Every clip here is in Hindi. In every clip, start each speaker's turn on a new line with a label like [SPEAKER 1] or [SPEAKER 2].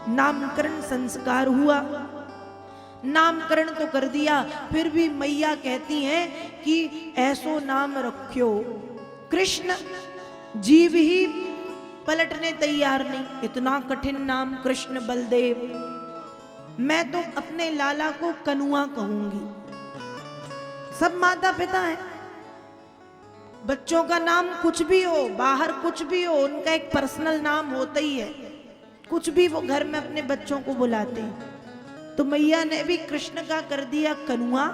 [SPEAKER 1] नामकरण संस्कार हुआ, नामकरण तो कर दिया, फिर भी मैया कहती हैं कि ऐसो नाम रखो। कृष्ण जीव ही पलटने तैयार नहीं, इतना कठिन नाम कृष्ण बलदेव। मैं तो अपने लाला को कनुआ कहूंगी। सब माता पिता हैं, बच्चों का नाम कुछ भी हो, बाहर कुछ भी हो, उनका एक पर्सनल नाम होता ही है, कुछ भी वो घर में अपने बच्चों को बुलाते हैं। तो मैया ने भी कृष्ण का कर दिया कनुआ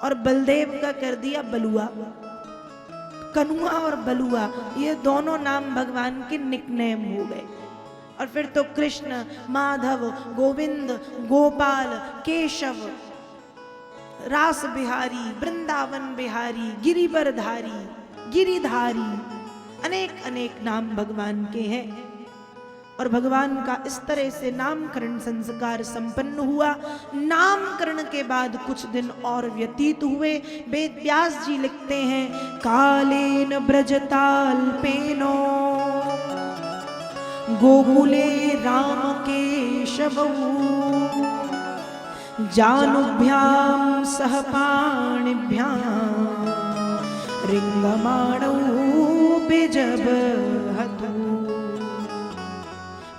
[SPEAKER 1] और बलदेव का कर दिया बलुआ। कनुआ और बलुआ ये दोनों नाम भगवान के निकनेम हो गए। और फिर तो कृष्ण, माधव, गोविंद, गोपाल, केशव, रास बिहारी, वृंदावन बिहारी, गिरिवरधारी, गिरिधारी, अनेक अनेक नाम भगवान के हैं। और भगवान का इस तरह से नामकरण संस्कार संपन्न हुआ। नामकरण के बाद कुछ दिन और व्यतीत हुए। वेद व्यास जी लिखते हैं, कालेन ब्रजताल्पेनो गोकुले राम केशवौ जानुभ्याम सह पाणिभ्याम रिंगमाणौ बिजबहतु।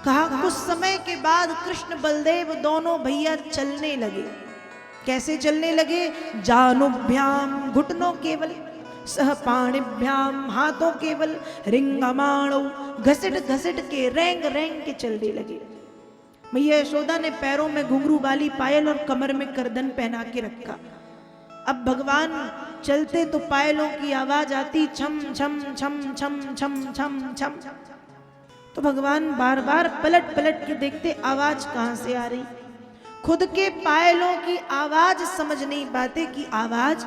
[SPEAKER 1] कहा कुछ समय के बाद कृष्ण बलदेव दोनों भैया चलने लगे। कैसे चलने लगे? जानुभ्याम घुटनों केवल, सह पाणिभ्याम हाथों केवल, रिंगमाणौ घसीट घसीट के रेंग रेंग के चलने लगे। मैया यशोदा ने पैरों में घुंघरू वाली पायल और कमर में करदन पहना के रखा। अब भगवान चलते तो पायलों की आवाज आती, छम छम छम छम छम छम छम। तो भगवान बार बार पलट पलट के देखते आवाज कहां से आ रही। खुद के पायलों की आवाज समझ नहीं पाते कि आवाज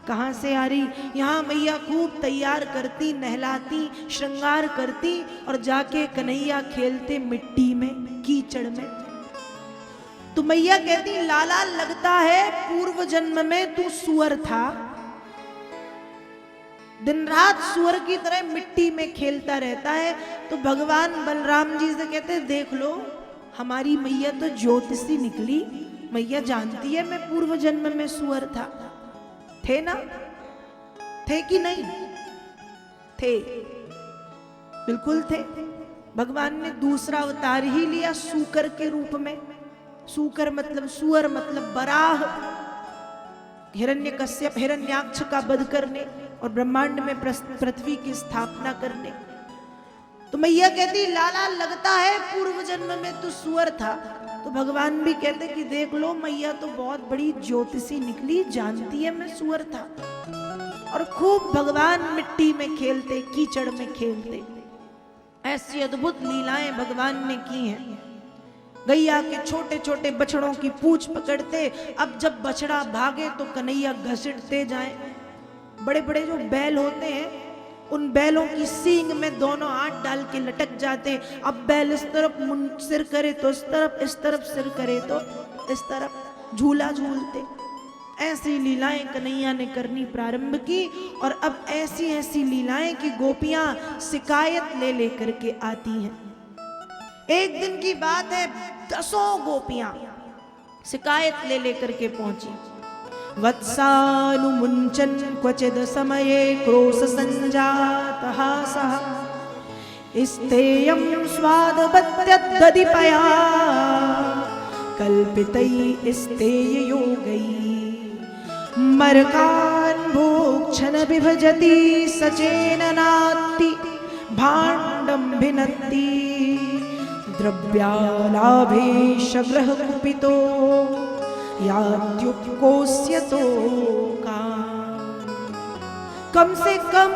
[SPEAKER 1] कहां से आ रही। यहाँ मैया खूब तैयार करती, नहलाती, श्रृंगार करती और जाके कन्हैया खेलते मिट्टी में, कीचड़ में। तो मैया कहती, लाला लगता है पूर्व जन्म में तू सुअर था, दिन रात सुअर की तरह मिट्टी में खेलता रहता है। तो भगवान बलराम जी से कहते, देख लो हमारी मैया तो ज्योतिषी निकली, मैया जानती है मैं पूर्व जन्म में सुअर था। थे ना? थे कि नहीं थे? बिल्कुल थे। भगवान ने दूसरा अवतार ही लिया सूकर के रूप में। सूकर मतलब सुअर, मतलब बराह। हिरण्यकश्यप हिरण्याक्ष का वध करने और ब्रह्मांड में पृथ्वी की स्थापना करने। तो मैया कहती, लाला लगता है पूर्व जन्म में तो सुअर था। तो भगवान भी कहते कि देख लो मैया तो बहुत बड़ी ज्योतिषी निकली, जानती है मैं सुअर था। और खूब भगवान मिट्टी में खेलते, कीचड़ में खेलते। ऐसी अद्भुत लीलाएं भगवान ने की हैं। गैया के छोटे छोटे बछड़ों की पूंछ पकड़ते, अब जब बछड़ा भागे तो कन्हैया घसीटते जाए। बड़े बड़े जो बैल होते हैं उन बैलों की सींग में दोनों हाथ डाल के लटक जाते। अब बैल इस तरफ सिर करे तो इस तरफ सिर करे तो इस तरफ, झूला झूलते। ऐसी लीलाएं कन्हैया ने करनी प्रारंभ की। और अब ऐसी ऐसी लीलाएं कि गोपियां शिकायत ले लेकर के आती हैं। एक दिन की बात है, 10 गोपियां शिकायत ले लेकर के पहुंची। वत्सानुमुञ्चन् क्वचिद् समये क्रोश संजातः सः स्थेयं स्वादवत्यद्दधिपया कल्पितैः स्थेययोगैः मर्कान् भोक्षन् विभजति सचेननात्ति भाण्डं भिनत्ति द्रव्यालाभेश ग्रहकुपितो यात्युपकोस्यतो काम। कम से कम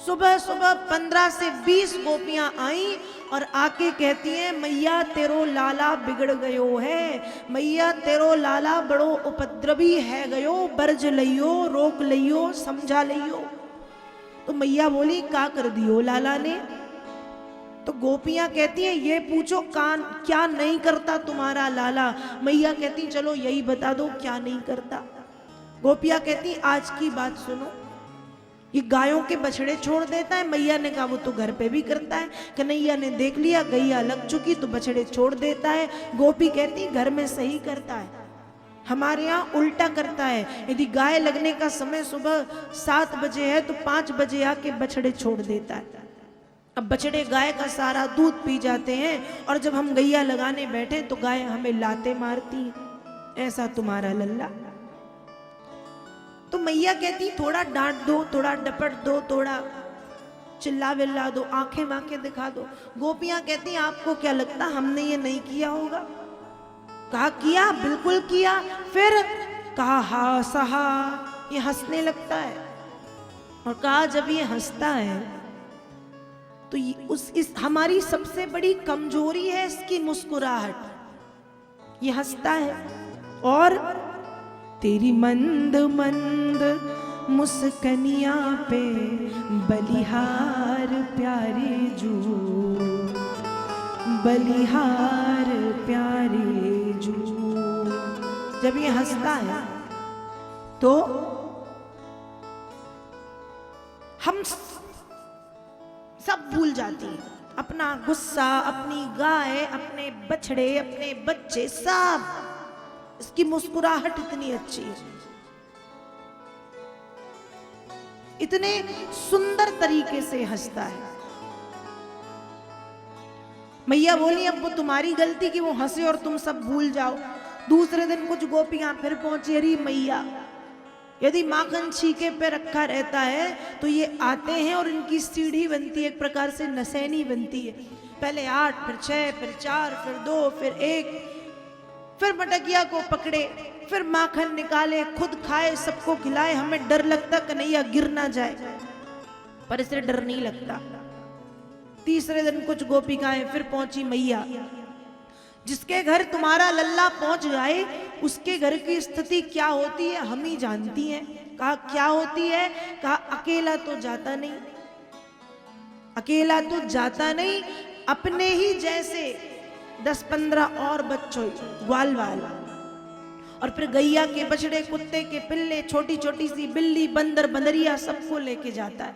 [SPEAKER 1] सुबह सुबह 15 से 20 गोपियां आई और आके कहती हैं, मैया तेरो लाला बिगड़ गयो है, मैया तेरो लाला बड़ो उपद्रवी है गयो, बर्ज लियो, रोक लियो, समझा लियो। तो मैया बोली, का कर दियो लाला ने? तो गोपियां कहती हैं, ये पूछो कान क्या नहीं करता तुम्हारा लाला। मैया कहती, चलो यही बता दो क्या नहीं करता। गोपियां कहती, आज की बात सुनो। ये गायों के बछड़े छोड़ देता है। मैया ने कहा वो तो घर पे भी करता है। कन्हैया ने देख लिया गैया लग चुकी तो बछड़े छोड़ देता है। गोपी कहती घर में सही करता है, हमारे यहाँ उल्टा करता है। यदि गाय लगने का समय सुबह 7 बजे है तो 5 बजे आके बछड़े छोड़ देता है। अब बछड़े गाय का सारा दूध पी जाते हैं और जब हम गैया लगाने बैठे तो गाय हमें लाते मारती है। ऐसा तुम्हारा लल्ला। तो मैया कहती थोड़ा डांट दो, थोड़ा डपट दो, थोड़ा चिल्ला विल्ला दो, आंखें वांखें दिखा दो। गोपियां कहती आपको क्या लगता हमने ये नहीं किया होगा? कहा किया, बिल्कुल किया। फिर कहा हा सहा, ये हंसने लगता है। और कहा जब ये हंसता है तो इस हमारी सबसे बड़ी कमजोरी है इसकी मुस्कुराहट। ये हंसता है और तेरी मंद मंद मुस्कनिया पे बलिहार प्यारे जू, बलिहार प्यारे जू। जब ये हंसता है तो हम सब भूल जाती है, अपना गुस्सा, अपनी गाय, अपने बछड़े, अपने बच्चे, सब। इसकी मुस्कुराहट इतनी अच्छी है, इतने सुंदर तरीके से हंसता है। मैया बोली अब वो तुम्हारी गलती कि वो हंसे और तुम सब भूल जाओ। दूसरे दिन कुछ गोपियां फिर पहुंची। अरे मैया, यदि माखन छीके पे रखा रहता है तो ये आते हैं और इनकी सीढ़ी बनती है, एक प्रकार से नसैनी बनती है। पहले 8, फिर 6, फिर 4, फिर 2, फिर 1, फिर मटकिया को पकड़े, फिर माखन निकाले, खुद खाए, सबको खिलाए। हमें डर लगता कन्हैया गिर ना जाए, पर इसे डर नहीं लगता। तीसरे दिन कुछ गोपिकाएं फिर पहुंची। मैया, जिसके घर तुम्हारा लल्ला पहुंच जाए उसके घर की स्थिति क्या होती है हम ही जानती हैं। कहा क्या होती है? कहा अकेला तो जाता नहीं, अकेला तो जाता नहीं, अपने ही जैसे 10-15 और बच्चों ग्वाल वाल, और फिर गैया के बछड़े, कुत्ते के पिल्ले, छोटी छोटी सी बिल्ली, बंदर, बंदरिया, सबको लेके जाता है,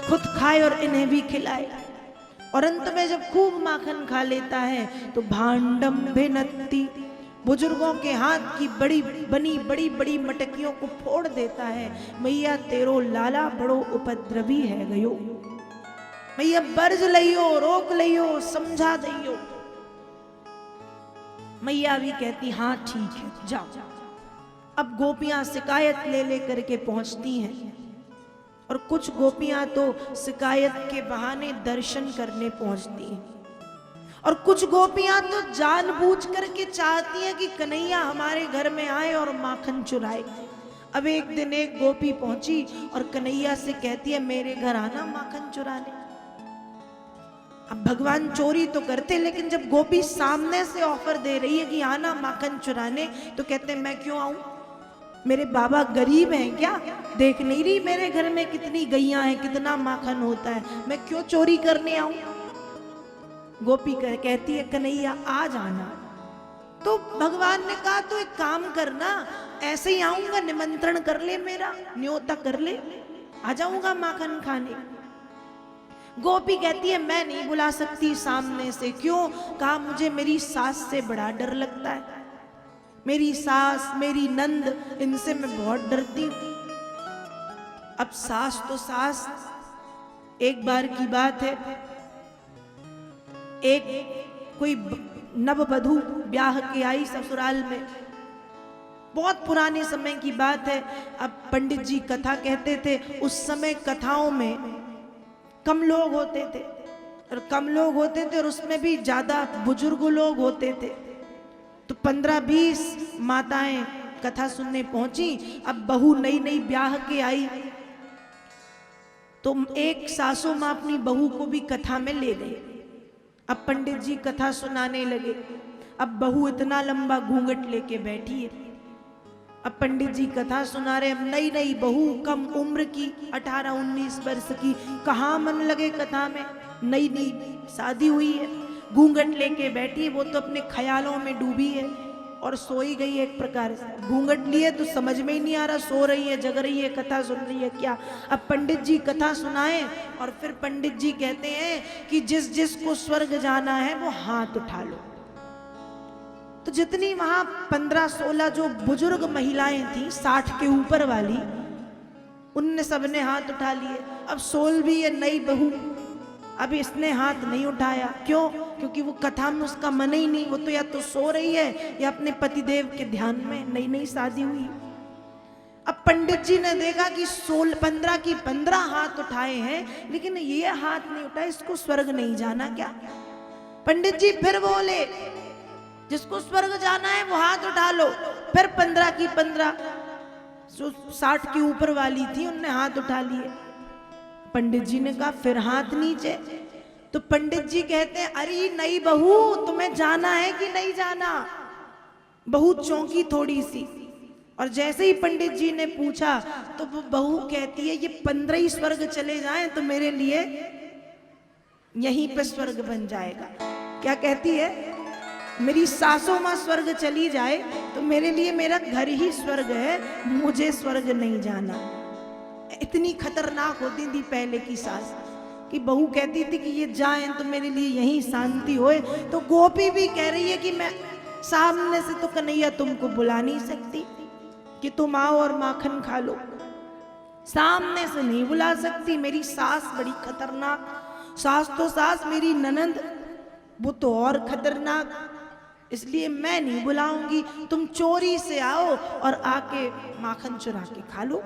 [SPEAKER 1] खुद खाए और इन्हें भी खिलाए। और अंत में जब खूब माखन खा लेता है तो भांडम भिन्नति, बुजुर्गों के हाथ की बड़ी बनी बड़ी बड़ी मटकियों को फोड़ देता है। मैया तेरो लाला बड़ो उपद्रवी है गयो, मैया बर्ज लियो, रोक लियो, समझा दियो। मैया भी कहती हाँ ठीक है जाओ। अब गोपियां शिकायत ले लेकर के पहुंचती हैं और कुछ गोपियां तो शिकायत के बहाने दर्शन करने पहुंचती हैं, और कुछ गोपियां तो जानबूझ करके चाहती हैं कि कन्हैया हमारे घर में आए और माखन चुराए। अब एक दिन एक गोपी पहुंची और कन्हैया से कहती है मेरे घर आना माखन चुराने। अब भगवान चोरी तो करते, लेकिन जब गोपी सामने से ऑफर दे रही है कि आना माखन चुराने, तो कहते हैं मैं क्यों आऊं, मेरे बाबा गरीब हैं क्या? देख नहीं रही मेरे घर में कितनी गैया हैं, कितना माखन होता है, मैं क्यों चोरी करने आऊं? गोपी कहती है कन्हैया आ जाना। तो भगवान ने कहा तो एक काम करना, ऐसे ही आऊंगा, निमंत्रण कर ले, मेरा न्योता कर ले, आ जाऊंगा माखन खाने। गोपी कहती है मैं नहीं बुला सकती सामने से। क्यों? कहा मुझे मेरी सास से बड़ा डर लगता है, मेरी सास, मेरी नंद, इनसे मैं बहुत डरती हूं। अब सास तो सास, एक बार की बात है, एक कोई नववधू ब्याह के आई ससुराल में, बहुत पुराने समय की बात है। अब पंडित जी कथा कहते थे, उस समय कथाओं में कम लोग होते थे, और कम लोग होते थे और उसमें भी ज्यादा बुजुर्ग लोग होते थे। तो 15-20 माताएं कथा सुनने पहुंची। अब बहू नई नई ब्याह के आई तो एक सासू माँ अपनी बहू को भी कथा में ले गई। अब पंडित जी कथा सुनाने लगे। अब बहू इतना लंबा घूंघट लेके बैठी है। अब पंडित जी कथा सुना रहे। अब नई नई बहू, कम उम्र की, 18-19 वर्ष की, कहाँ मन लगे कथा में, नई नई शादी हुई है, घूंघट लेके बैठी है, वो तो अपने ख्यालों में डूबी है। और सोई गई एक प्रकार से, घूंघट लिए तो समझ में ही नहीं आ रहा सो रही है जग रही है कथा सुन रही है क्या। अब पंडित जी कथा सुनाए और फिर पंडित जी कहते हैं कि जिस जिस को स्वर्ग जाना है वो हाथ उठा लो। तो जितनी वहां 15-16 जो बुजुर्ग महिलाएं थी 60 के ऊपर वाली, उनने सबने हाथ उठा लिए। अब 16वीं ये नई बहू, अब इसने हाथ नहीं उठाया। क्यों? क्योंकि वो कथा में उसका मन ही नहीं, वो तो या तो सो रही है या अपने पतिदेव के ध्यान में, नई नई शादी हुई। अब पंडित जी ने देखा कि 15 की 15 हाथ उठाए हैं लेकिन ये हाथ नहीं उठाए, इसको स्वर्ग नहीं जाना क्या? पंडित जी फिर बोले जिसको स्वर्ग जाना है वो हाथ उठा लो। फिर 15 की 15 जो 60 के ऊपर वाली थी उनने हाथ उठा लिए। पंडित जी ने कहा फिर हाथ नीचे। तो पंडित जी कहते हैं अरे नई बहू तुम्हें जाना है कि नहीं जाना? बहू चौंकी थोड़ी सी, और जैसे ही पंडित जी ने पूछा तो वो बहू कहती है ये 15 ही स्वर्ग चले जाएं तो मेरे लिए यहीं पे स्वर्ग बन जाएगा। क्या कहती है? मेरी सासों मां स्वर्ग चली जाए तो मेरे लिए मेरा घर ही स्वर्ग है, मुझे स्वर्ग नहीं जाना। इतनी खतरनाक होती थी पहले की सास कि बहू कहती थी कि ये जाएं तो मेरे लिए यहीं शांति होए। तो गोपी भी कह रही है कि मैं सामने से तो कन्हैया तुमको बुला नहीं सकती कि तुम आओ और माखन खा लो, सामने से नहीं बुला सकती। मेरी सास बड़ी खतरनाक, सास तो सास, मेरी ननंद वो तो और खतरनाक, इसलिए मैं नहीं बुलाऊंगी। तुम चोरी से आओ और आके माखन चुरा के खा लो।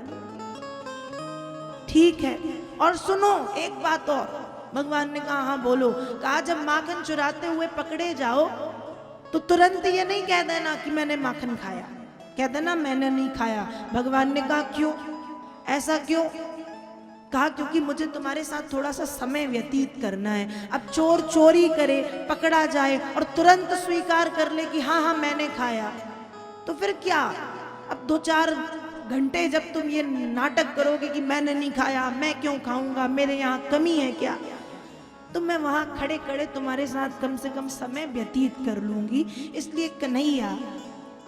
[SPEAKER 1] ठीक है। और सुनो एक बात और, भगवान ने कहा हाँ बोलो। कहा जब माखन चुराते हुए पकड़े जाओ तो तुरंत ये नहीं कह देना कि मैंने माखन खाया, कह देना मैंने नहीं खाया। भगवान ने कहा क्यों, ऐसा क्यों? कहा क्योंकि मुझे तुम्हारे साथ थोड़ा सा समय व्यतीत करना है। अब चोर चोरी करे, पकड़ा जाए और तुरंत स्वीकार कर ले कि हाँ हाँ मैंने खाया, तो फिर क्या? अब 2-4 घंटे जब तुम ये नाटक करोगे कि मैंने नहीं खाया, मैं क्यों खाऊंगा, मेरे यहाँ कमी है क्या, तो मैं वहां खड़े खड़े तुम्हारे साथ कम से कम समय व्यतीत कर लूंगी। इसलिए कन्हैया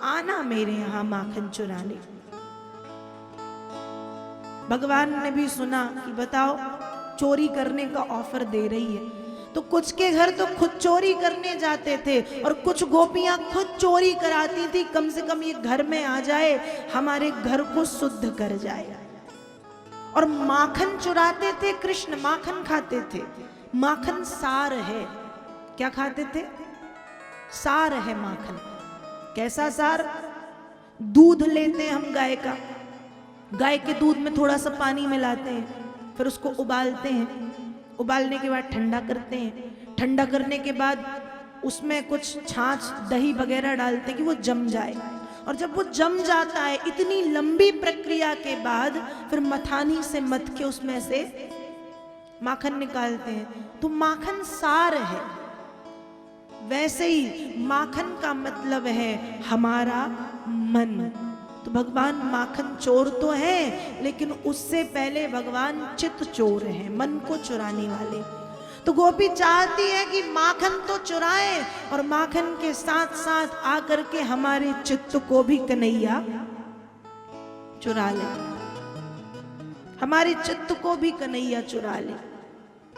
[SPEAKER 1] आना मेरे यहाँ माखन चुराने। भगवान ने भी सुना कि बताओ चोरी करने का ऑफर दे रही है, तो कुछ के घर तो खुद चोरी करने जाते थे और कुछ गोपियां खुद चोरी कराती थी, कम से कम ये घर में आ जाए, हमारे घर को शुद्ध कर जाए। और माखन चुराते थे, कृष्ण माखन खाते थे। माखन सार है। क्या खाते थे? सार है माखन। कैसा सार? दूध लेते हैं हम गाय का, गाय के दूध में थोड़ा सा पानी मिलाते हैं, फिर उसको उबालते हैं, उबालने के बाद ठंडा करते हैं, ठंडा करने के बाद उसमें कुछ छाछ दही वगैरह डालते हैं कि वो जम जाए। और जब वो जम जाता है, इतनी लंबी प्रक्रिया के बाद फिर मथानी से मथ के उसमें से माखन निकालते हैं, तो माखन सार है। वैसे ही माखन का मतलब है हमारा मन। तो भगवान माखन चोर तो है, लेकिन उससे पहले भगवान चित्त चोर है, मन को चुराने वाले। तो गोपी चाहती है कि माखन तो चुराए और माखन के साथ साथ आकर के हमारे चित्त को भी कन्हैया चुरा ले, हमारे चित्त को भी कन्हैया चुरा ले।